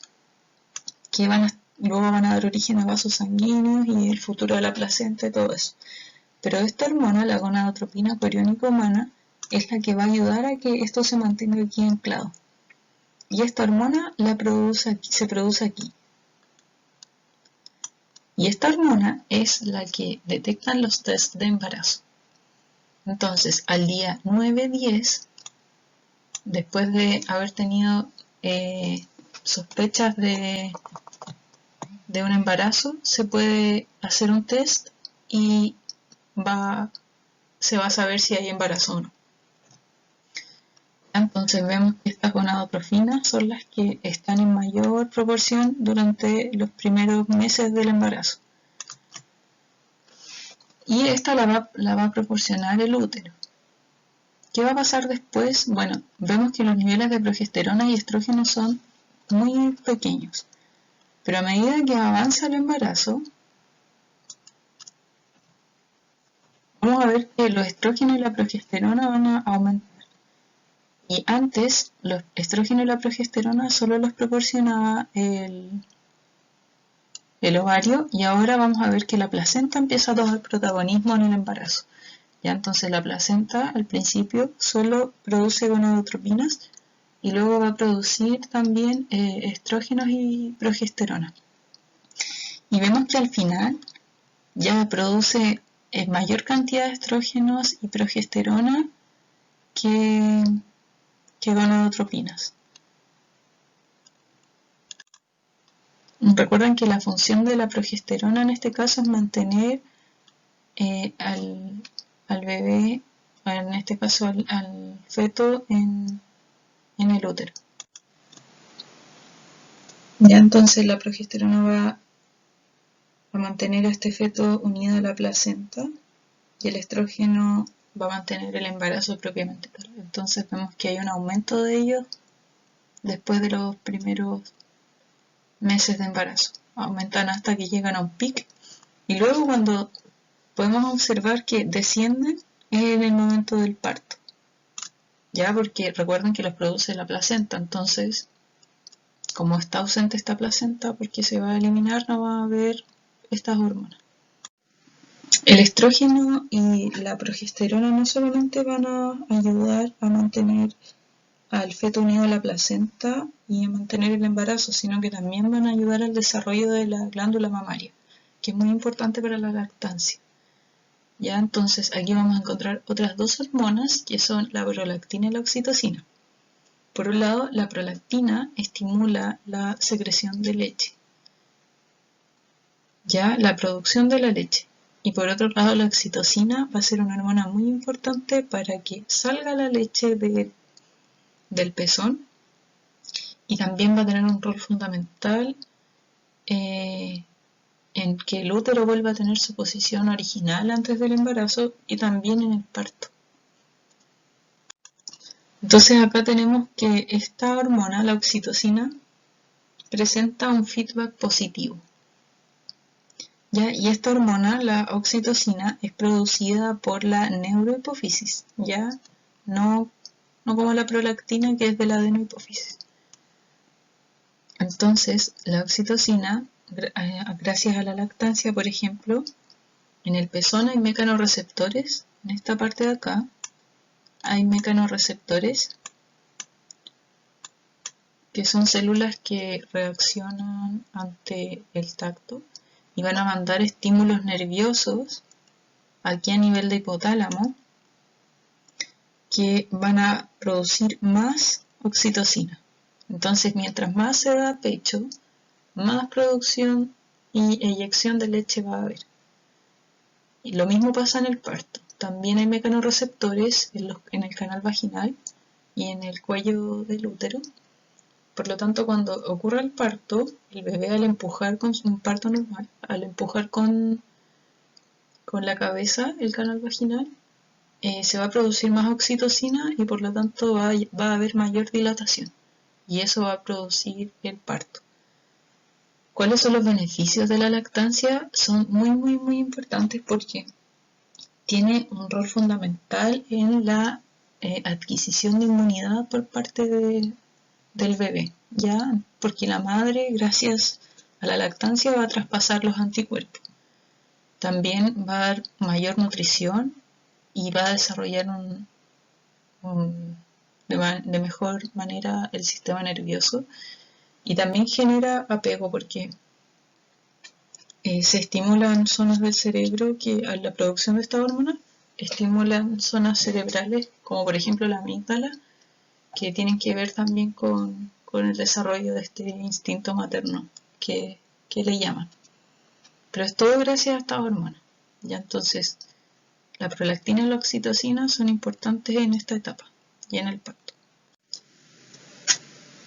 que luego van a dar origen a vasos sanguíneos y el futuro de la placenta y todo eso. Pero esta hormona, la gonadotropina coriónica humana, es la que va a ayudar a que esto se mantenga aquí anclado. Y esta hormona se produce aquí. Y esta hormona es la que detectan los test de embarazo. Entonces, al día 9-10, después de haber tenido sospechas de un embarazo, se puede hacer un test y se va a saber si hay embarazo o no. Entonces vemos que estas gonadotrofinas son las que están en mayor proporción durante los primeros meses del embarazo. Y esta la va a proporcionar el útero. ¿Qué va a pasar después? Bueno, vemos que los niveles de progesterona y estrógeno son muy pequeños. Pero a medida que avanza el embarazo, vamos a ver que los estrógenos y la progesterona van a aumentar. Y antes, los estrógenos y la progesterona solo los proporcionaba el ovario, y ahora vamos a ver que la placenta empieza a tomar protagonismo en el embarazo. Ya entonces la placenta al principio solo produce gonadotropinas y luego va a producir también estrógenos y progesterona. Y vemos que al final ya produce mayor cantidad de estrógenos y progesterona que gonadotropinas. Recuerden que la función de la progesterona en este caso es mantener al bebé, en este caso al feto, en el útero. Ya entonces la progesterona va a mantener a este feto unido a la placenta y el estrógeno va a mantener el embarazo propiamente tal. entonces vemos que hay un aumento de ellos después de los primeros meses de embarazo. Aumentan hasta que llegan a un pic y luego cuando podemos observar que descienden es en el momento del parto. Ya, porque recuerden que los produce la placenta, entonces como está ausente esta placenta porque se va a eliminar, no va a haber estas hormonas. El estrógeno y la progesterona no solamente van a ayudar a mantener al feto unido a la placenta y a mantener el embarazo, sino que también van a ayudar al desarrollo de la glándula mamaria, que es muy importante para la lactancia. Ya, entonces aquí vamos a encontrar otras dos hormonas que son la prolactina y la oxitocina. Por un lado, la prolactina estimula la secreción de leche, ya la producción de la leche. Y por otro lado, la oxitocina va a ser una hormona muy importante para que salga la leche del pezón y también va a tener un rol fundamental en que el útero vuelva a tener su posición original antes del embarazo y también en el parto. Entonces acá tenemos que esta hormona, la oxitocina, presenta un feedback positivo. ¿Ya? Y esta hormona, la oxitocina, es producida por la neurohipófisis, ¿ya? No como la prolactina, que es de la adenohipófisis. Entonces, la oxitocina, gracias a la lactancia, por ejemplo, en el pezón hay mecanorreceptores, en esta parte de acá hay mecanorreceptores, que son células que reaccionan ante el tacto y van a mandar estímulos nerviosos aquí a nivel de hipotálamo que van a producir más oxitocina. Entonces, mientras más se da pecho, más producción y eyección de leche va a haber. Y lo mismo pasa en el parto. También hay mecanorreceptores en el canal vaginal y en el cuello del útero. Por lo tanto, cuando ocurre el parto, el bebé al empujar con un parto normal, al empujar con la cabeza el canal vaginal, se va a producir más oxitocina y por lo tanto va a haber mayor dilatación. Y eso va a producir el parto. ¿Cuáles son los beneficios de la lactancia? Son muy, muy, muy importantes porque tiene un rol fundamental en la adquisición de inmunidad por parte del bebé, ¿ya? Porque la madre, gracias a la lactancia, va a traspasar los anticuerpos. También va a dar mayor nutrición y va a desarrollar de mejor manera el sistema nervioso y también genera apego porque se estimulan zonas del cerebro que a la producción de esta hormona estimulan zonas cerebrales como por ejemplo la amígdala que tienen que ver también con el desarrollo de este instinto materno que le llaman. Pero es todo gracias a esta hormona. Ya entonces la prolactina y la oxitocina son importantes en esta etapa y en el parto.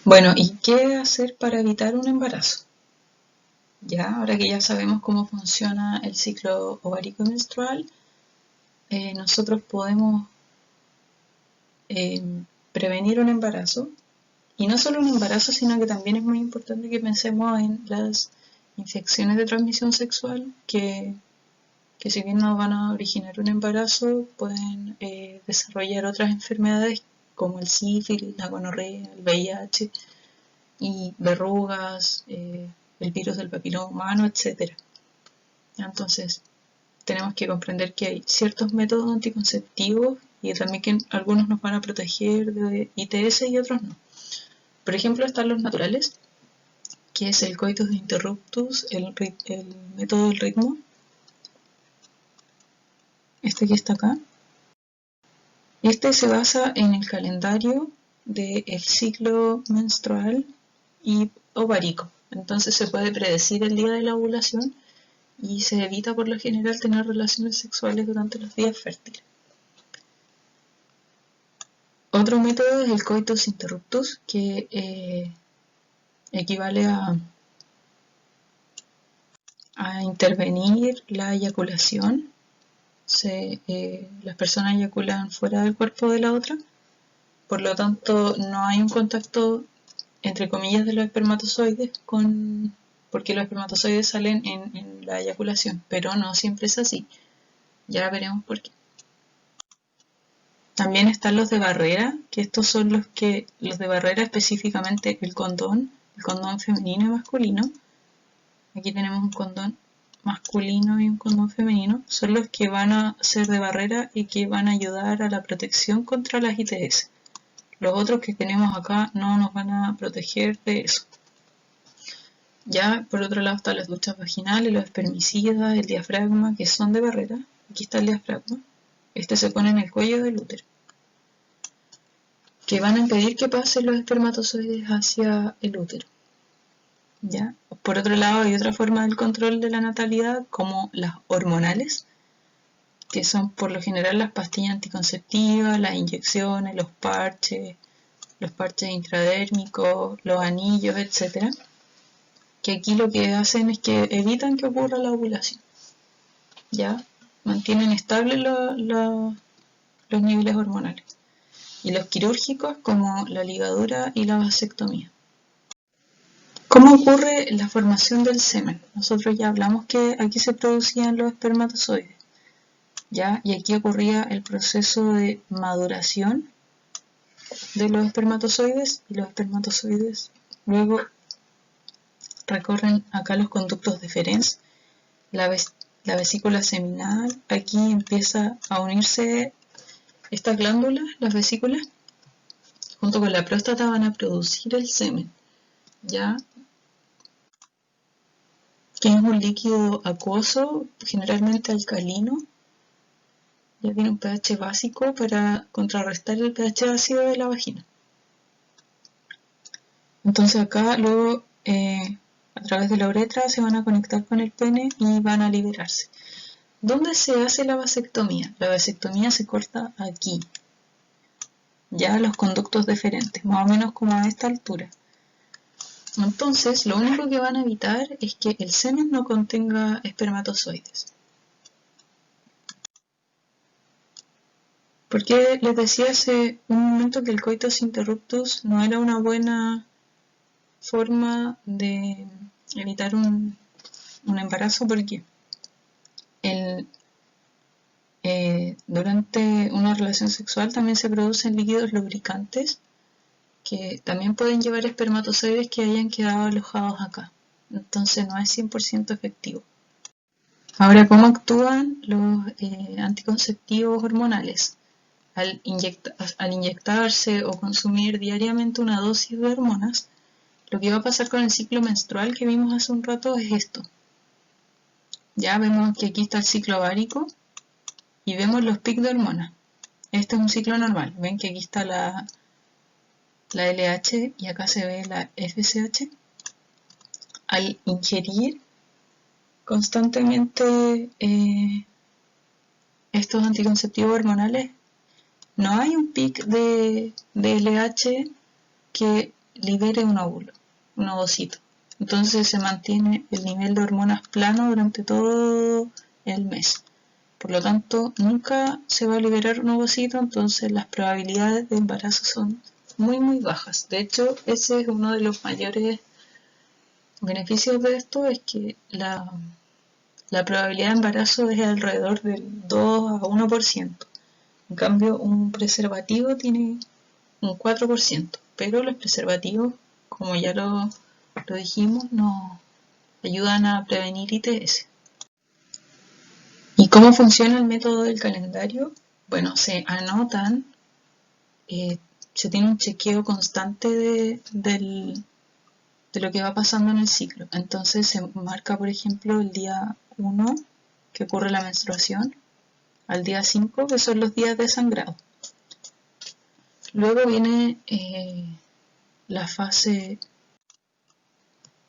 Bueno, ¿y qué hacer para evitar un embarazo? Ya, ahora que ya sabemos cómo funciona el ciclo ovárico menstrual, nosotros podemos prevenir un embarazo. Y no solo un embarazo, sino que también es muy importante que pensemos en las infecciones de transmisión sexual que si bien no van a originar un embarazo, pueden desarrollar otras enfermedades como el sífilis, la gonorrea, el VIH y verrugas, el virus del papiloma humano, etc. Entonces, tenemos que comprender que hay ciertos métodos anticonceptivos y también que algunos nos van a proteger de ITS y otros no. Por ejemplo, están los naturales, que es el coitus interruptus, el método del ritmo, este que está acá. Este se basa en el calendario del ciclo menstrual y ovárico. Entonces se puede predecir el día de la ovulación y se evita por lo general tener relaciones sexuales durante los días fértiles. Otro método es el coitus interruptus, que equivale a intervenir la eyaculación. Las personas eyaculan fuera del cuerpo de la otra Por lo tanto, no hay un contacto, entre comillas, de los espermatozoides porque los espermatozoides salen en la eyaculación, pero no siempre es así. Ya veremos por qué. También están los de barrera, que estos son los de barrera, específicamente el condón femenino y masculino. Aquí tenemos un condón masculino y un condón femenino. Son los que van a ser de barrera y que van a ayudar a la protección contra las ITS. Los otros que tenemos acá no nos van a proteger de eso. Ya por otro lado están las duchas vaginales, los espermicidas, el diafragma, que son de barrera. Aquí está el diafragma. Este se pone en el cuello del útero, que van a impedir que pasen los espermatozoides hacia el útero. ¿Ya? Por otro lado, hay otra forma del control de la natalidad, como las hormonales, que son por lo general las pastillas anticonceptivas, las inyecciones, los parches intradérmicos, los anillos, etc. Que aquí lo que hacen es que evitan que ocurra la ovulación. ¿Ya? Mantienen estables los niveles hormonales. Y los quirúrgicos, como la ligadura y la vasectomía. ¿Cómo ocurre la formación del semen? Nosotros ya hablamos que aquí se producían los espermatozoides, ¿ya? Y aquí ocurría el proceso de maduración de los espermatozoides, y los espermatozoides luego recorren acá los conductos deferens, la vesícula seminal. Aquí empieza a unirse estas glándulas, las vesículas, junto con la próstata van a producir el semen, ¿ya? Que es un líquido acuoso, generalmente alcalino. Ya tiene un pH básico para contrarrestar el pH ácido de la vagina. Entonces acá luego, a través de la uretra, se van a conectar con el pene y van a liberarse. ¿Dónde se hace la vasectomía? La vasectomía se corta aquí, ya los conductos deferentes, más o menos como a esta altura. Entonces, lo único que van a evitar es que el semen no contenga espermatozoides. Porque les decía hace un momento que el coitus interruptus no era una buena forma de evitar un embarazo, porque durante una relación sexual también se producen líquidos lubricantes que también pueden llevar espermatozoides que hayan quedado alojados acá. Entonces no es 100% efectivo. Ahora, ¿cómo actúan los anticonceptivos hormonales? Al inyectarse o consumir diariamente una dosis de hormonas, lo que va a pasar con el ciclo menstrual que vimos hace un rato es esto. Ya vemos que aquí está el ciclo ovárico y vemos los picos de hormonas. Este es un ciclo normal. Ven que aquí está la LH y acá se ve la FSH. Al ingerir constantemente estos anticonceptivos hormonales, no hay un pic de LH que libere un óvulo, un ovocito. Entonces se mantiene el nivel de hormonas plano durante todo el mes. Por lo tanto, nunca se va a liberar un ovocito, entonces las probabilidades de embarazo son muy muy bajas. De hecho, ese es uno de los mayores beneficios de esto, es que la probabilidad de embarazo es alrededor del 2 a 1%. En cambio, un preservativo tiene un 4%, pero los preservativos, como ya lo dijimos, nos ayudan a prevenir ITS. ¿Y cómo funciona el método del calendario? Bueno, se anotan, se tiene un chequeo constante de lo que va pasando en el ciclo. Entonces se marca, por ejemplo, el día 1, que ocurre la menstruación, al día 5, que son los días de sangrado. Luego viene la fase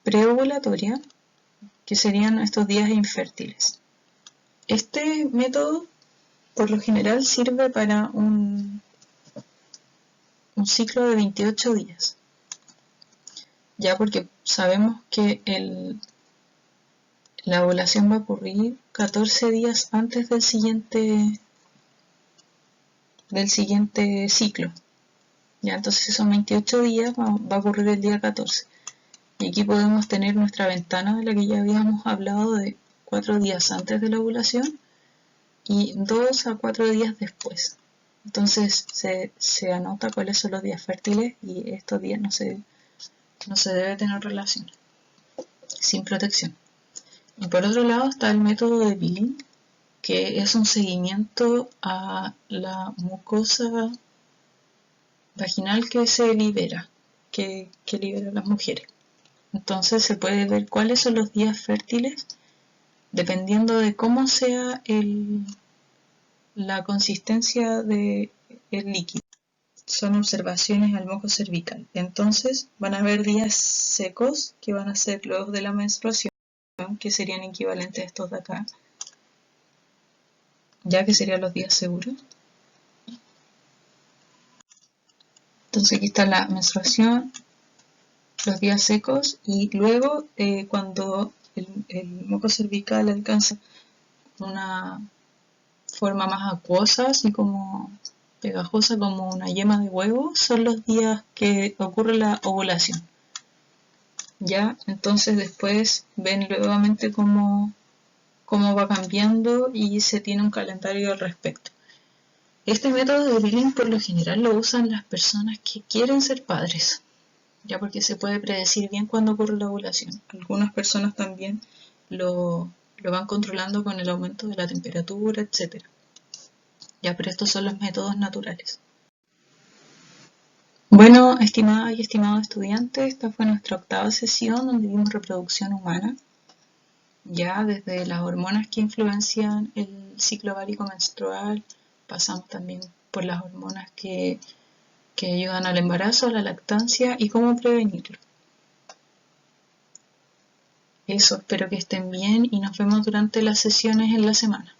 preovulatoria, que serían estos días infértiles. Este método, por lo general, sirve para un ciclo de 28 días. Ya, porque sabemos que la ovulación va a ocurrir 14 días antes del siguiente ciclo. Ya, entonces si son 28 días, va a ocurrir el día 14. Y aquí podemos tener nuestra ventana de la que ya habíamos hablado de 4 días antes de la ovulación y 2 a 4 días después. Entonces se anota cuáles son los días fértiles y estos días no se debe tener relación sin protección. Y por otro lado está el método de Billing, que es un seguimiento a la mucosa vaginal que se libera, que liberan las mujeres. Entonces se puede ver cuáles son los días fértiles dependiendo de cómo sea la consistencia del líquido. Son observaciones al moco cervical. Entonces van a haber días secos que van a ser luego de la menstruación, que serían equivalentes a estos de acá, ya que serían los días seguros. Entonces aquí está la menstruación, los días secos y luego cuando el moco cervical alcanza una forma más acuosa, así como pegajosa como una yema de huevo, son los días que ocurre la ovulación. Ya, entonces después ven nuevamente cómo va cambiando y se tiene un calendario al respecto. Este método de Billing por lo general lo usan las personas que quieren ser padres, ya porque se puede predecir bien cuándo ocurre la ovulación. Algunas personas también lo van controlando con el aumento de la temperatura, etc. Ya, pero estos son los métodos naturales. Bueno, estimadas y estimados estudiantes, esta fue nuestra 8ª sesión donde vimos reproducción humana, ya desde las hormonas que influencian el ciclo ovárico menstrual, pasamos también por las hormonas que ayudan al embarazo, a la lactancia y cómo prevenirlo. Eso, espero que estén bien y nos vemos durante las sesiones en la semana.